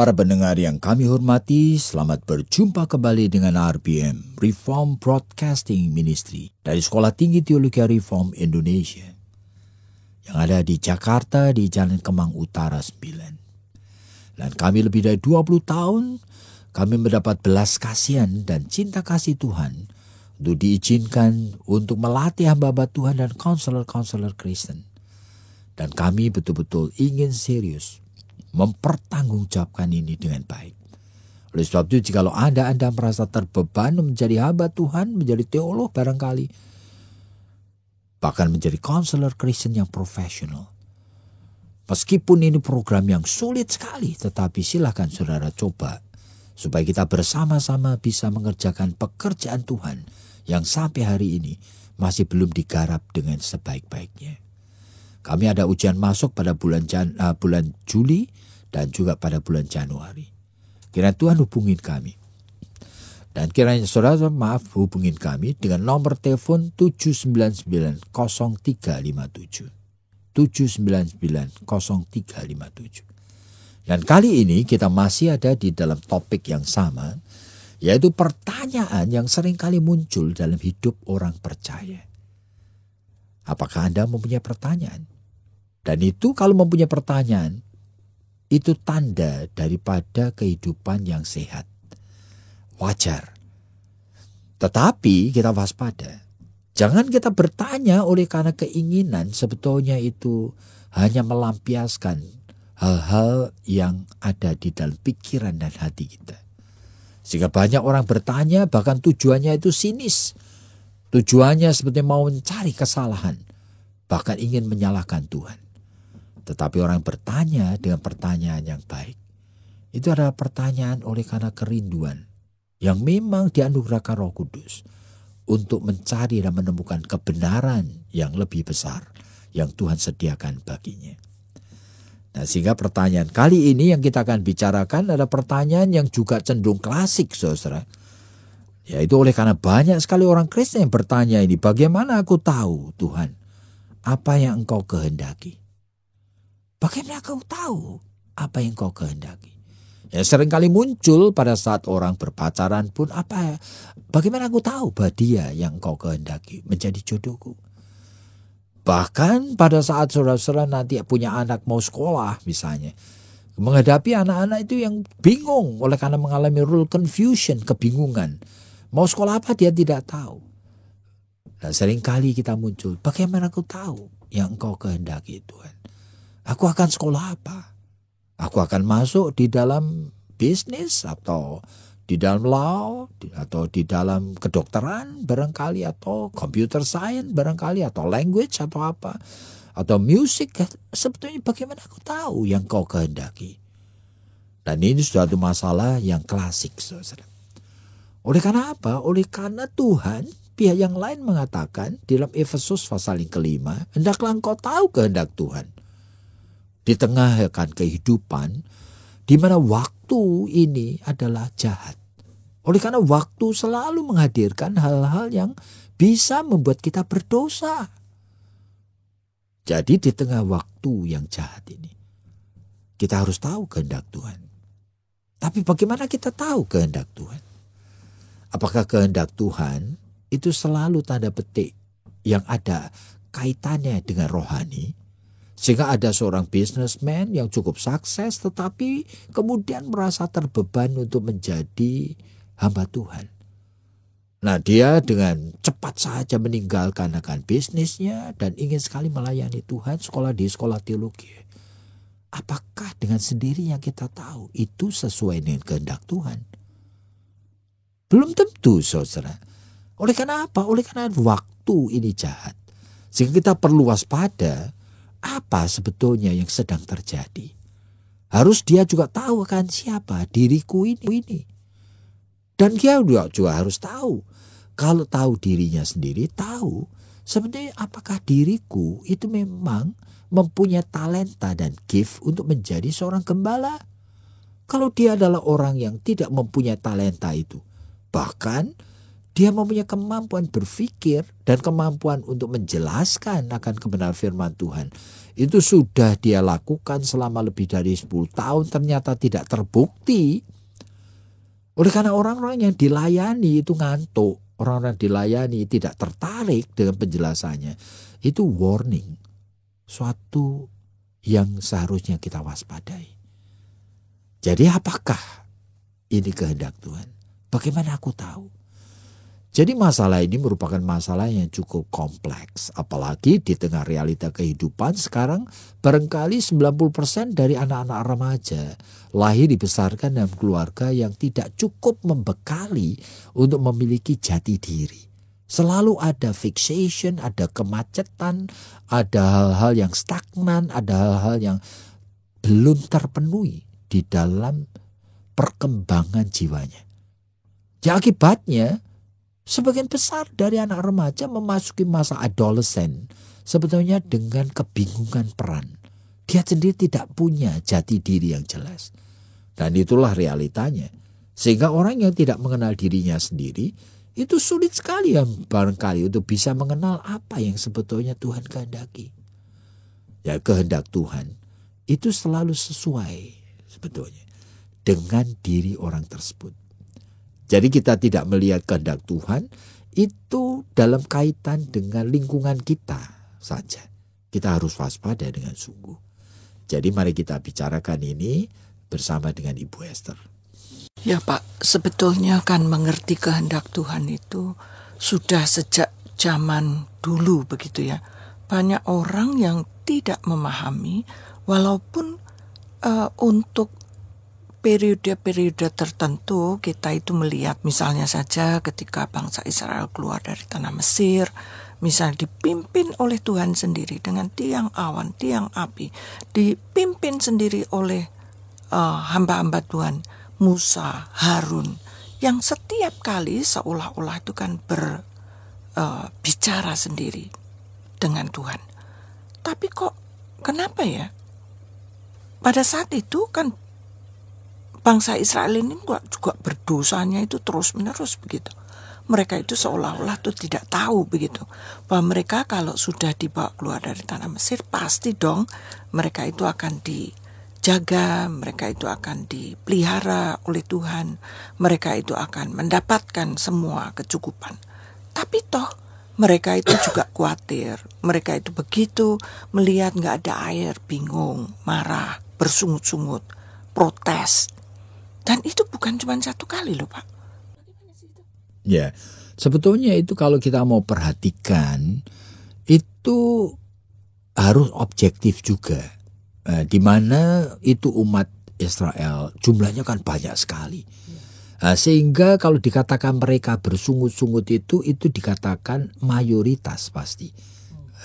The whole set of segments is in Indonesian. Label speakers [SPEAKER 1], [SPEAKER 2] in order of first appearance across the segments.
[SPEAKER 1] Para pendengar yang kami hormati, selamat berjumpa kembali dengan RBM, Reform Broadcasting Ministry, dari Sekolah Tinggi Teologi Reform Indonesia, yang ada di Jakarta di Jalan Kemang Utara 9. Dan kami lebih dari 20 tahun, kami mendapat belas kasihan dan cinta kasih Tuhan untuk diizinkan untuk melatih hamba-hamba Tuhan dan konselor-konselor Kristen. Dan kami betul-betul ingin serius mempertanggungjawabkan ini dengan baik. Oleh sebab itu, jikalau Anda merasa terbeban menjadi hamba Tuhan, menjadi teolog barangkali, bahkan menjadi konselor Kristen yang profesional, meskipun ini program yang sulit sekali, tetapi silakan saudara coba, supaya kita bersama-sama bisa mengerjakan pekerjaan Tuhan yang sampai hari ini masih belum digarap dengan sebaik-baiknya. Kami ada ujian masuk pada bulan Juli dan juga pada bulan Januari. Kiranya Tuhan hubungin kami. Dan kiranya saudara hubungin kami dengan nomor telepon 799-0357. 799-0357. Dan kali ini kita masih ada di dalam topik yang sama, yaitu pertanyaan yang sering kali muncul dalam hidup orang percaya. Apakah Anda mempunyai pertanyaan? Dan itu kalau mempunyai pertanyaan, itu tanda daripada kehidupan yang sehat. Wajar. Tetapi kita waspada. Jangan kita bertanya oleh karena keinginan, sebetulnya itu hanya melampiaskan hal-hal yang ada di dalam pikiran dan hati kita. Sehingga banyak orang bertanya, bahkan tujuannya itu sinis. Tujuannya seperti mau mencari kesalahan, bahkan ingin menyalahkan Tuhan. Tetapi orang bertanya dengan pertanyaan yang baik, itu adalah pertanyaan oleh karena kerinduan yang memang dianugerahkan Roh Kudus untuk mencari dan menemukan kebenaran yang lebih besar yang Tuhan sediakan baginya. Nah, sehingga pertanyaan kali ini yang kita akan bicarakan adalah pertanyaan yang juga cenderung klasik, saudara. Yaitu oleh karena banyak sekali orang Kristen yang bertanya ini, bagaimana aku tahu Tuhan apa yang Engkau kehendaki? Bagaimana kau tahu apa yang kau kehendaki? Ya, seringkali muncul pada saat orang berpacaran pun, bagaimana aku tahu bahwa dia yang kau kehendaki menjadi jodohku? Bahkan pada saat saudara-saudara nanti punya anak mau sekolah misalnya, menghadapi anak-anak itu yang bingung oleh karena mengalami rule confusion, kebingungan. Mau sekolah apa dia tidak tahu. Dan seringkali kita muncul, bagaimana aku tahu yang engkau kehendaki Tuhan? Aku akan sekolah apa? Aku akan masuk di dalam bisnis atau di dalam law atau di dalam kedokteran barangkali, atau computer science barangkali, atau language atau apa, atau music. Sebetulnya bagaimana aku tahu yang kau kehendaki? Dan ini suatu masalah yang klasik, saudara. Oleh karena apa? Oleh karena Tuhan, pihak yang lain mengatakan di dalam Efesus pasal yang kelima, hendaklah engkau tahu kehendak Tuhan. Di tengah kehidupan di mana waktu ini adalah jahat. Oleh karena waktu selalu menghadirkan hal-hal yang bisa membuat kita berdosa. Jadi di tengah waktu yang jahat ini, kita harus tahu kehendak Tuhan. Tapi bagaimana kita tahu kehendak Tuhan? Apakah kehendak Tuhan itu selalu tanda petik yang ada kaitannya dengan rohani? Sehingga ada seorang businessman yang cukup sukses tetapi kemudian merasa terbeban untuk menjadi hamba Tuhan. Nah, dia dengan cepat saja meninggalkan akan bisnisnya dan ingin sekali melayani Tuhan, sekolah di sekolah teologi. Apakah dengan sendirinya kita tahu itu sesuai dengan kehendak Tuhan? Belum tentu, saudara. Oleh karena apa? Oleh karena waktu ini jahat. Sehingga kita perlu waspada. Apa sebetulnya yang sedang terjadi? Harus dia juga tahu akan siapa diriku ini. Dan dia juga harus tahu. Kalau tahu dirinya sendiri, tahu sebenarnya apakah diriku itu memang mempunyai talenta dan gift untuk menjadi seorang gembala. Kalau dia adalah orang yang tidak mempunyai talenta itu, bahkan dia mempunyai kemampuan berpikir dan kemampuan untuk menjelaskan akan kebenaran firman Tuhan, itu sudah dia lakukan selama lebih dari 10 tahun, ternyata tidak terbukti. Oleh karena orang-orang yang dilayani itu ngantuk, orang-orang dilayani tidak tertarik dengan penjelasannya, itu warning, suatu yang seharusnya kita waspadai. Jadi apakah ini kehendak Tuhan? Bagaimana aku tahu? Jadi masalah ini merupakan masalah yang cukup kompleks. Apalagi di tengah realita kehidupan sekarang, barangkali 90% dari anak-anak remaja lahir dibesarkan dalam keluarga yang tidak cukup membekali untuk memiliki jati diri. Selalu ada fixation, ada kemacetan, ada hal-hal yang stagnan, ada hal-hal yang belum terpenuhi di dalam perkembangan jiwanya. Ya, akibatnya sebagian besar dari anak remaja memasuki masa adolesen sebetulnya dengan kebingungan peran. Dia sendiri tidak punya jati diri yang jelas. Dan itulah realitanya. Sehingga orang yang tidak mengenal dirinya sendiri, itu sulit sekali yang barangkali untuk bisa mengenal apa yang sebetulnya Tuhan kehendaki. Ya, kehendak Tuhan itu selalu sesuai sebetulnya dengan diri orang tersebut. Jadi kita tidak melihat kehendak Tuhan itu dalam kaitan dengan lingkungan kita saja. Kita harus waspada dengan sungguh. Jadi mari kita bicarakan ini bersama dengan Ibu Esther.
[SPEAKER 2] Ya Pak, sebetulnya kan mengerti kehendak Tuhan itu sudah sejak zaman dulu begitu ya. Banyak orang yang tidak memahami walaupun untuk periode-periode tertentu kita itu melihat misalnya saja ketika bangsa Israel keluar dari tanah Mesir, misalnya dipimpin oleh Tuhan sendiri dengan tiang awan, tiang api, dipimpin sendiri oleh hamba-hamba Tuhan, Musa, Harun, yang setiap kali seolah-olah itu kan berbicara sendiri dengan Tuhan. Tapi kok kenapa ya? Pada saat itu kan bangsa Israel ini juga berdosanya itu terus-menerus begitu. Mereka itu seolah-olah tuh tidak tahu begitu. Bahwa mereka kalau sudah dibawa keluar dari tanah Mesir, pasti dong mereka itu akan dijaga, mereka itu akan dipelihara oleh Tuhan. Mereka itu akan mendapatkan semua kecukupan. Tapi toh mereka itu juga khawatir. Mereka itu begitu melihat gak ada air, bingung, marah, bersungut-sungut, protes. Dan itu bukan cuma satu kali loh Pak.
[SPEAKER 1] Ya, sebetulnya itu kalau kita mau perhatikan itu harus objektif juga. Di mana itu umat Israel jumlahnya kan banyak sekali. Sehingga kalau dikatakan mereka bersungut-sungut itu dikatakan mayoritas pasti.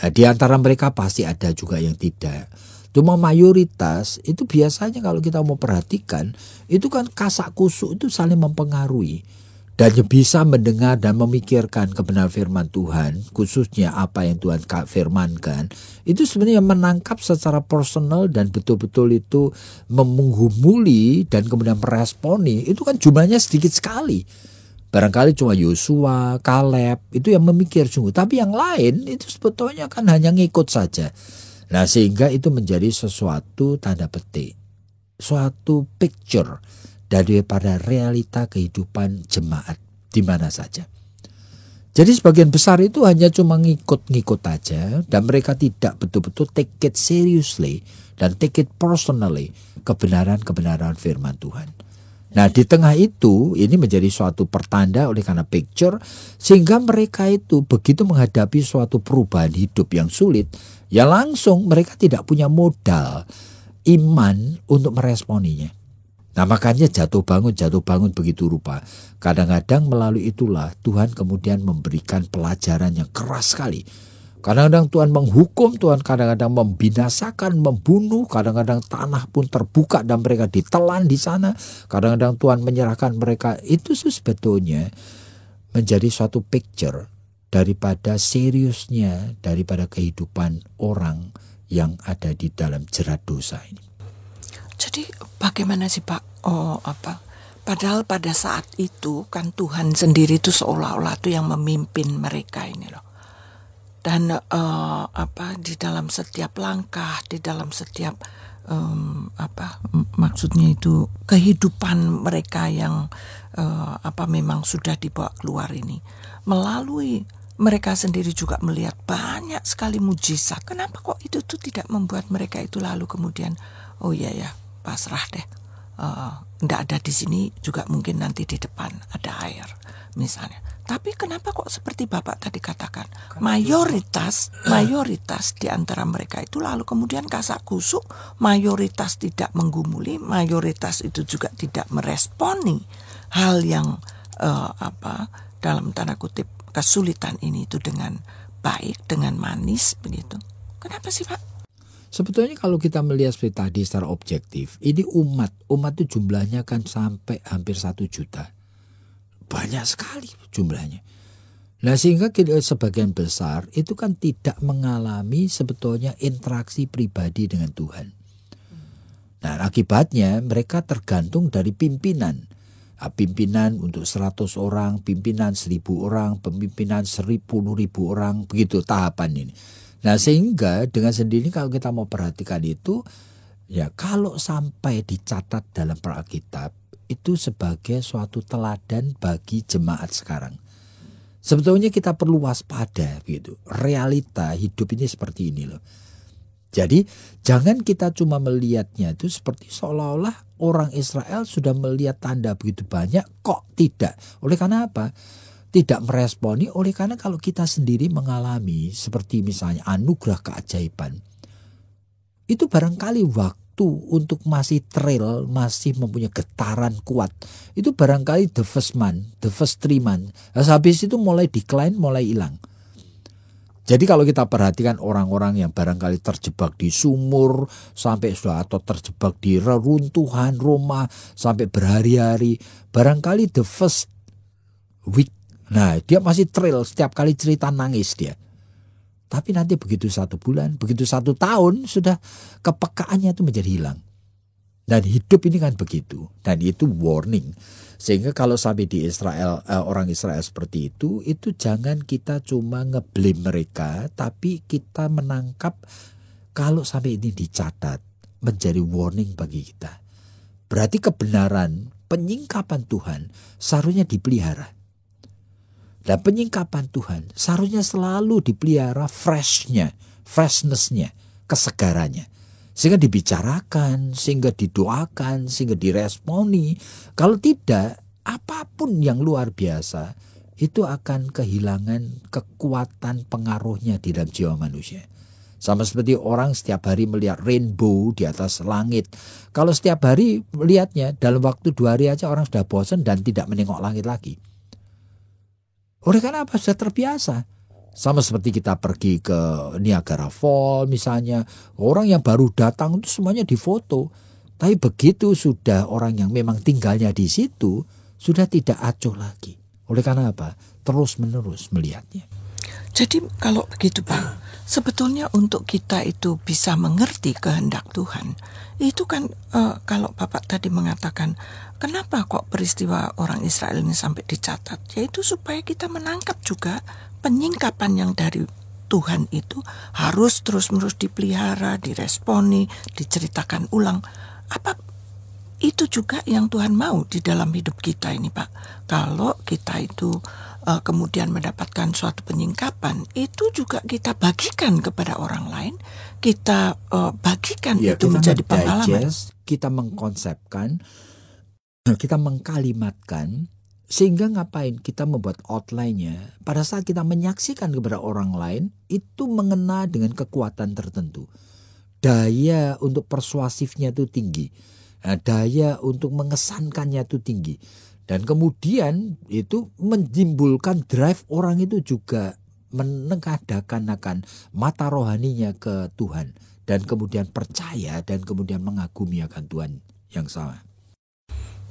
[SPEAKER 1] Di antara mereka pasti ada juga yang tidak. Cuma mayoritas itu biasanya kalau kita mau perhatikan itu kan kasak kusuk itu saling mempengaruhi. Dan bisa mendengar dan memikirkan kebenaran firman Tuhan, khususnya apa yang Tuhan firmankan, itu sebenarnya menangkap secara personal dan betul-betul itu menghumuli dan kemudian meresponi, itu kan jumlahnya sedikit sekali. Barangkali cuma Yosua, Kaleb, itu yang memikir sungguh. Tapi yang lain itu sebetulnya kan hanya ngikut saja. Nah, sehingga itu menjadi sesuatu tanda petik, suatu picture daripada realita kehidupan jemaat di mana saja. Jadi sebagian besar itu hanya cuma ngikut-ngikut aja dan mereka tidak betul-betul take it seriously dan take it personally kebenaran-kebenaran firman Tuhan. Nah, di tengah itu ini menjadi suatu pertanda oleh karena picture sehingga mereka itu begitu menghadapi suatu perubahan hidup yang sulit, ya langsung mereka tidak punya modal iman untuk meresponinya. Nah, makanya jatuh bangun begitu rupa. Kadang-kadang melalui itulah Tuhan kemudian memberikan pelajaran yang keras sekali. Kadang-kadang Tuhan menghukum, Tuhan kadang-kadang membinasakan, membunuh, kadang-kadang tanah pun terbuka dan mereka ditelan di sana. Kadang-kadang Tuhan menyerahkan mereka. Itu sebetulnya menjadi suatu picture daripada seriusnya, daripada kehidupan orang yang ada di dalam jerat dosa ini.
[SPEAKER 2] Jadi bagaimana sih Pak? Padahal pada saat itu kan Tuhan sendiri itu seolah-olah tuh yang memimpin mereka ini loh. Dan di dalam setiap langkah, di dalam setiap maksudnya itu kehidupan mereka yang memang sudah dibawa keluar ini, melalui mereka sendiri juga melihat banyak sekali mujizat. Kenapa kok itu tuh tidak membuat mereka itu lalu kemudian oh iya ya pasrah deh, nggak ada di sini juga, mungkin nanti di depan ada air misalnya. Tapi kenapa kok seperti Bapak tadi katakan, mayoritas di antara mereka itu lalu kemudian kasak kusuk, mayoritas tidak menggumuli, mayoritas itu juga tidak meresponi hal yang dalam tanda kutip kesulitan ini itu dengan baik, dengan manis begitu. Kenapa sih Pak?
[SPEAKER 1] Sebetulnya kalau kita melihat seperti tadi secara objektif, ini umat itu jumlahnya kan sampai hampir 1 juta. Banyak sekali jumlahnya. Nah sehingga sebagian besar itu kan tidak mengalami sebetulnya interaksi pribadi dengan Tuhan. Nah akibatnya mereka tergantung dari pimpinan. Pimpinan untuk 100 orang, pimpinan 1000 orang, pimpinan 10.000 orang, begitu tahapan ini. Nah sehingga dengan sendiri kalau kita mau perhatikan itu, ya kalau sampai dicatat dalam Alkitab, itu sebagai suatu teladan bagi jemaat sekarang. Sebetulnya kita perlu waspada gitu. Realita hidup ini seperti ini loh. Jadi jangan kita cuma melihatnya itu seperti seolah-olah orang Israel sudah melihat tanda begitu banyak kok tidak. Oleh karena apa? Tidak meresponi, oleh karena kalau kita sendiri mengalami seperti misalnya anugerah keajaiban, itu barangkali waktu untuk masih trail, masih mempunyai getaran kuat, itu barangkali the first 3 month. Habis itu mulai decline, mulai hilang. Jadi kalau kita perhatikan orang-orang yang barangkali terjebak di sumur sampai sudah, atau terjebak di reruntuhan rumah sampai berhari-hari, barangkali the first week, nah dia masih trail, setiap kali cerita nangis dia. Tapi nanti begitu 1 bulan, begitu 1 tahun, sudah kepekaannya itu menjadi hilang. Dan hidup ini kan begitu. Dan itu warning. Sehingga kalau sampai di Israel, orang Israel seperti itu jangan kita cuma ngeblame mereka, tapi kita menangkap kalau sampai ini dicatat, menjadi warning bagi kita. Berarti kebenaran, penyingkapan Tuhan seharusnya dipelihara. Dan penyingkapan Tuhan seharusnya selalu dipelihara freshness-nya, kesegarannya. Sehingga dibicarakan, sehingga didoakan, sehingga diresponi. Kalau tidak, apapun yang luar biasa, itu akan kehilangan kekuatan pengaruhnya di dalam jiwa manusia. Sama seperti orang setiap hari melihat rainbow di atas langit. Kalau setiap hari melihatnya, dalam waktu 2 hari aja orang sudah bosan dan tidak menengok langit lagi. Oleh karena apa? Sudah terbiasa. Sama seperti kita pergi ke Niagara Falls misalnya. Orang yang baru datang itu semuanya difoto. Tapi begitu sudah orang yang memang tinggalnya di situ, sudah tidak acuh lagi. Oleh karena apa? Terus menerus melihatnya.
[SPEAKER 2] Jadi kalau begitu Pak, sebetulnya untuk kita itu bisa mengerti kehendak Tuhan, itu kan kalau Bapak tadi mengatakan, kenapa kok peristiwa orang Israel ini sampai dicatat? Yaitu supaya kita menangkap juga penyingkapan yang dari Tuhan itu harus terus-menerus dipelihara, diresponi, diceritakan ulang. Apa itu juga yang Tuhan mau di dalam hidup kita ini Pak? Kalau kita itu kemudian mendapatkan suatu penyingkapan, itu juga kita bagikan kepada orang lain, kita bagikan
[SPEAKER 1] Ya,
[SPEAKER 2] itu
[SPEAKER 1] kita
[SPEAKER 2] menjadi pengalaman.
[SPEAKER 1] kita mengkonsepkan, kita mengkalimatkan, sehingga ngapain kita membuat outline-nya. Pada saat kita menyaksikan kepada orang lain, itu mengena dengan kekuatan tertentu. Daya untuk persuasifnya itu tinggi. Nah, daya untuk mengesankannya itu tinggi. Dan kemudian itu menimbulkan drive orang itu juga menengadakan akan mata rohaninya ke Tuhan, dan kemudian percaya dan kemudian mengagumi akan Tuhan yang sama.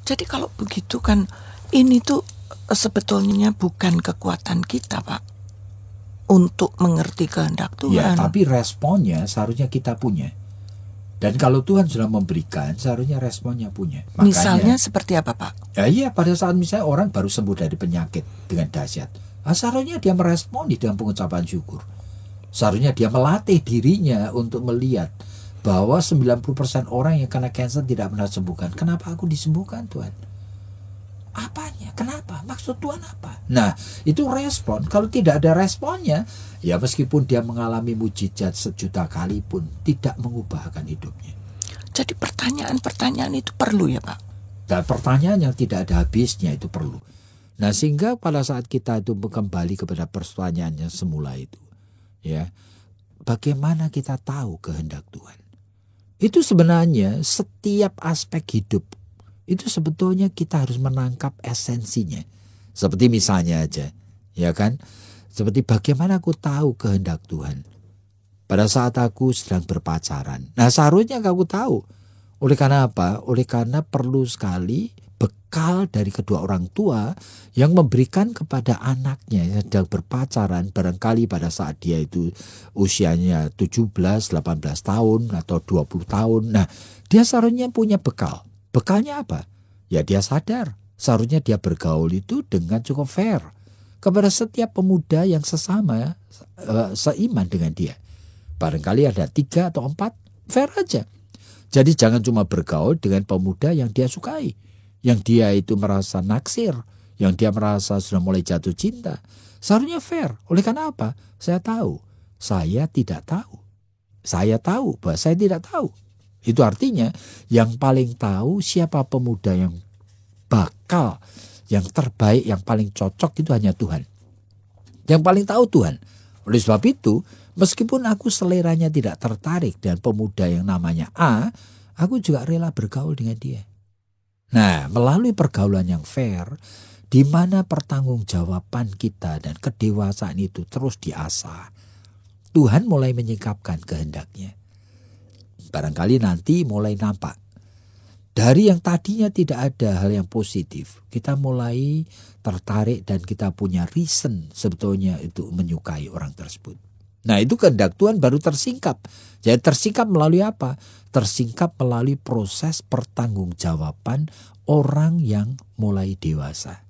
[SPEAKER 2] Jadi kalau begitu kan ini tuh sebetulnya bukan kekuatan kita, Pak, untuk mengerti kehendak
[SPEAKER 1] Ya,
[SPEAKER 2] Tuhan.
[SPEAKER 1] tapi responnya seharusnya kita punya. Dan kalau Tuhan sudah memberikan, seharusnya responnya punya. Makanya,
[SPEAKER 2] Misalnya seperti apa, Pak?
[SPEAKER 1] ya iya, pada saat misalnya orang baru sembuh dari penyakit dengan dahsyat, seharusnya dia meresponi dengan pengucapan syukur. Seharusnya dia melatih dirinya untuk melihat bahwa 90% orang yang kena kanker tidak pernah sembuhkan. Kenapa aku disembuhkan, Tuhan? Apanya? Kenapa? Maksud Tuhan apa? Nah, itu respon. Kalau tidak ada responnya, ya meskipun dia mengalami mujizat 1.000.000 kali pun tidak mengubahkan hidupnya.
[SPEAKER 2] Jadi pertanyaan-pertanyaan itu perlu ya, Pak?
[SPEAKER 1] Dan pertanyaan yang tidak ada habisnya itu perlu. Nah, sehingga pada saat kita itu kembali kepada pertanyaan yang semula itu, ya, bagaimana kita tahu kehendak Tuhan? Itu sebenarnya setiap aspek hidup itu sebetulnya kita harus menangkap esensinya. Seperti misalnya aja, ya kan? Seperti bagaimana aku tahu kehendak Tuhan pada saat aku sedang berpacaran. Nah, seharusnya aku tahu. Oleh karena apa? Oleh karena perlu sekali bekal dari kedua orang tua yang memberikan kepada anaknya yang sedang berpacaran, barangkali pada saat dia itu usianya 17, 18 tahun atau 20 tahun. Nah, dia seharusnya punya bekal. Bekalnya apa? Ya, dia sadar seharusnya dia bergaul itu dengan cukup fair kepada setiap pemuda yang sesama seiman dengan dia. Barangkali ada 3 atau 4, fair aja. Jadi jangan cuma bergaul dengan pemuda yang dia sukai, yang dia itu merasa naksir, yang dia merasa sudah mulai jatuh cinta. Seharusnya fair. Oleh karena apa? Saya tahu, saya tidak tahu. Saya tahu bahwa saya tidak tahu. Itu artinya yang paling tahu siapa pemuda yang bakal, yang terbaik, yang paling cocok itu hanya Tuhan. Yang paling tahu Tuhan. Oleh sebab itu, meskipun aku seleranya tidak tertarik dengan pemuda yang namanya A, aku juga rela bergaul dengan dia. Nah, melalui pergaulan yang fair, di mana pertanggungjawaban kita dan kedewasaan itu terus diasah, Tuhan mulai menyingkapkan kehendaknya. Barangkali nanti mulai nampak. Dari yang tadinya tidak ada hal yang positif, kita mulai tertarik dan kita punya reason sebetulnya itu menyukai orang tersebut. Nah, itu kehendak Tuhan baru tersingkap. Jadi tersingkap melalui apa? Tersingkap melalui proses pertanggungjawaban orang yang mulai dewasa.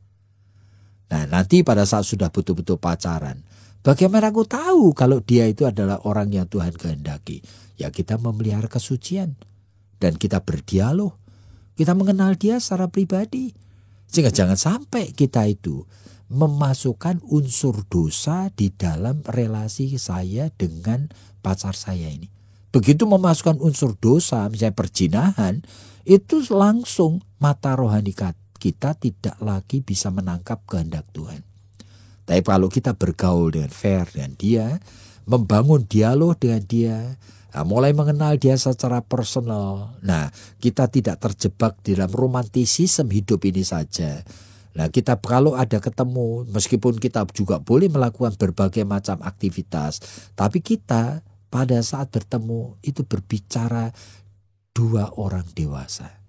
[SPEAKER 1] Nah, nanti pada saat sudah betul-betul pacaran, bagaimana aku tahu kalau dia itu adalah orang yang Tuhan kehendaki? Ya, kita memelihara kesucian dan kita berdialog. Kita mengenal dia secara pribadi. Sehingga jangan sampai kita itu memasukkan unsur dosa di dalam relasi saya dengan pacar saya ini. Begitu memasukkan unsur dosa, misalnya perzinahan, itu langsung mata rohani kita tidak lagi bisa menangkap kehendak Tuhan. Tapi kalau kita bergaul dengan fair dengan dia, membangun dialog dengan dia, mulai mengenal dia secara personal. Nah, kita tidak terjebak di dalam romantisisme hidup ini saja. Nah, kita kalau ada ketemu, meskipun kita juga boleh melakukan berbagai macam aktivitas, tapi kita pada saat bertemu itu berbicara dua orang dewasa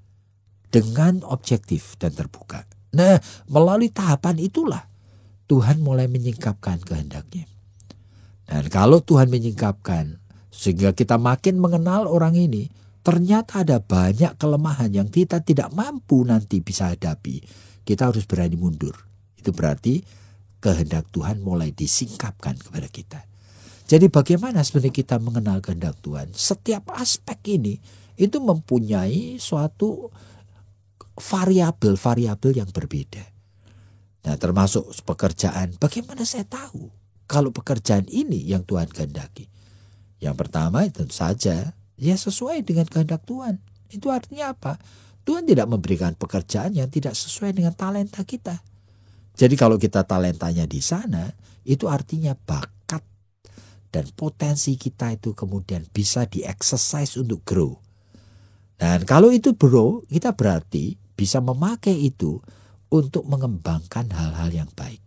[SPEAKER 1] dengan objektif dan terbuka. Nah, melalui tahapan itulah Tuhan mulai menyingkapkan kehendaknya. Dan kalau Tuhan menyingkapkan, sehingga kita makin mengenal orang ini, ternyata ada banyak kelemahan yang kita tidak mampu nanti bisa hadapi. Kita harus berani mundur. Itu berarti kehendak Tuhan mulai disingkapkan kepada kita. Jadi bagaimana sebenarnya kita mengenal kehendak Tuhan? Setiap aspek ini itu mempunyai suatu variabel-variabel yang berbeda. Nah, termasuk pekerjaan. Bagaimana saya tahu kalau pekerjaan ini yang Tuhan kehendaki? Yang pertama tentu saja ya sesuai dengan kehendak Tuhan. Itu artinya apa? Tuhan tidak memberikan pekerjaan yang tidak sesuai dengan talenta kita. Jadi kalau kita talentanya di sana, itu artinya bakat dan potensi kita itu kemudian bisa di-exercise untuk grow. Dan kalau itu grow, kita berarti bisa memakai itu untuk mengembangkan hal-hal yang baik.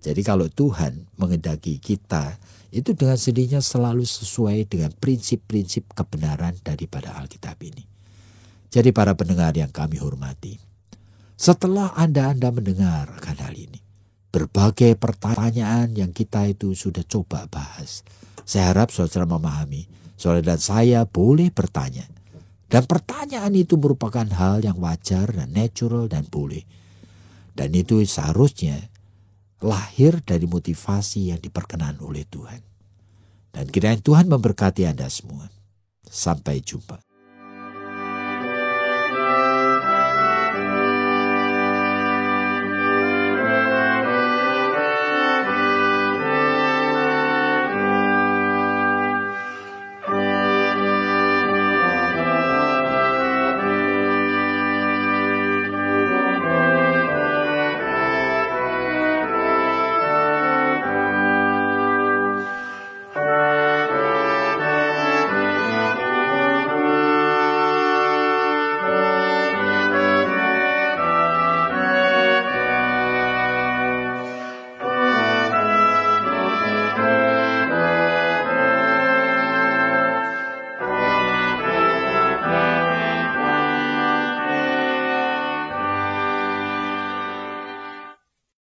[SPEAKER 1] Jadi kalau Tuhan menghendaki kita, itu dengan sendirinya selalu sesuai dengan prinsip-prinsip kebenaran daripada Alkitab ini. Jadi para pendengar yang kami hormati, setelah Anda mendengar akan hal ini, berbagai pertanyaan yang kita itu sudah coba bahas, saya harap saudara memahami, saudara dan saya boleh bertanya. Dan pertanyaan itu merupakan hal yang wajar dan natural dan boleh. Dan itu seharusnya lahir dari motivasi yang diperkenan oleh Tuhan. Dan kiranya Tuhan memberkati Anda semua. Sampai jumpa.